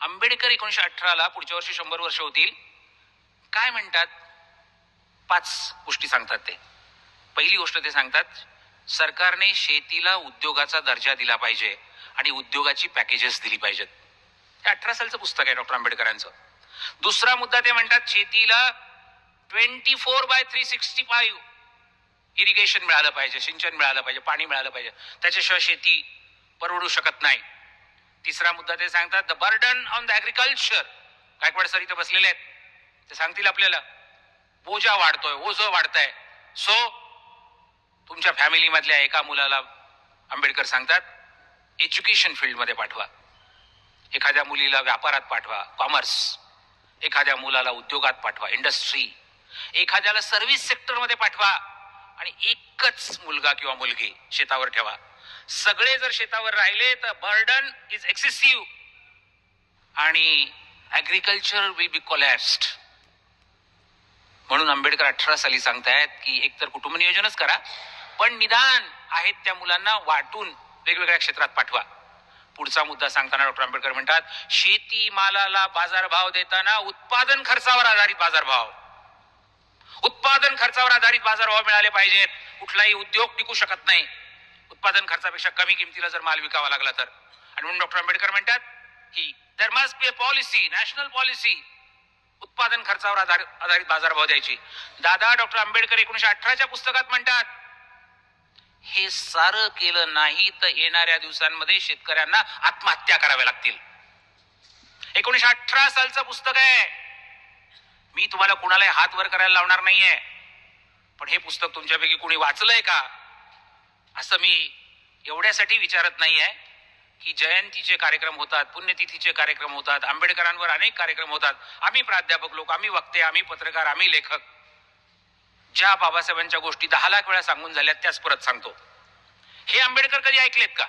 आंबेडकर 1918ला पुढच्या वर्षी 100 वर्ष होतील. काय म्हणतात? 5 गोष्टी सांगतात ते. पहिली गोष्ट ते सांगतात, सरकारने शेतीला उद्योगाचा दर्जा दिला पाहिजे आणि उद्योगाची पॅकेजेस दिली पाहिजेत. हे 18 सालचं पुस्तक आहे डॉक्टर आंबेडकरांचं. दुसरा मुद्दा ते म्हणतात, शेतीला 24/365 इरिगेशन मिळालं पाहिजे, सिंचन मिळालं पाहिजे, पाणी मिळालं पाहिजे. त्याच्याशिवाय शेती परवडू शकत नाही. तिसरा मुद्दा ते सांगतात, the burden on the agriculture. Gaikwad sir इथे बसलेले आहेत, ते सांगतील आपल्याला बोजा वाढतोय, ओझं वाढतंय. सो तुमच्या फॅमिलीमधल्या एका मुलाला आंबेडकर सांगतात एज्युकेशन फील्डमध्ये पाठवा, एखाद्या मुलीला व्यापारात पाठवा, कॉमर्स, एखाद्या मुलाला उद्योगात पाठवा, इंडस्ट्री, एखाद्याला सर्व्हिस सेक्टरमध्ये पाठवा आणि एकच मुलगा किंवा मुलगी शेतावर ठेवा. सगळे जर शेतावर राहिले तर बर्डन इज एक्सेसिव्ह आणि ऍग्रिकल्चर विल बी कोलॅप्स्ड. म्हणून आंबेडकर 18 साली सांगतायत की एकतर कुटुंब नियोजनच करा, पण निदान आहेत त्या मुलांना वाटून वेगवेगळ्या क्षेत्रात पाठवा. पुढचा मुद्दा सांगताना डॉक्टर आंबेडकर म्हणतात, शेती मालाला बाजारभाव देताना उत्पादन खर्चावर आधारित बाजारभाव, उत्पादन खर्चावर आधारित बाजारभाव मिळाले पाहिजेत. कुठलाही उद्योग टिकू शकत नाही उत्पादन खर्चापेक्षा कमी किमतीला जर माल विकावा लागला तर. आणि म्हणून डॉक्टर आंबेडकर म्हणतात की there must be a policy, national policy, उत्पादन खर्चावर आधारित बाजारभाव द्यायची. दादा डॉक्टर आंबेडकर 1918च्या पुस्तकात म्हणतात, हे सारं केलं नाही तर येणाऱ्या दिवसांमध्ये शेतकऱ्यांना आत्महत्या कराव्या लागतील. 1918 सालचं पुस्तक आहे. मी तुम्हाला कुणाला हात वर करायला लावणार नाहीये, पण हे पुस्तक तुमच्यापैकी कुणी वाचलंय का असं मी एवढ्यासाठी विचारत नाहीये की जयंतीचे कार्यक्रम होतात, पुण्यतिथीचे कार्यक्रम होतात, आंबेडकरांवर अनेक कार्यक्रम होतात. आम्ही प्राध्यापक लोक, आम्ही वक्ते, आम्ही पत्रकार, आम्ही लेखक ज्या बाबासाहेबांच्या गोष्टी 10 लाख वेळा सांगून झाल्यात त्याच परत सांगतो. हे आंबेडकर कधी ऐकलेत का?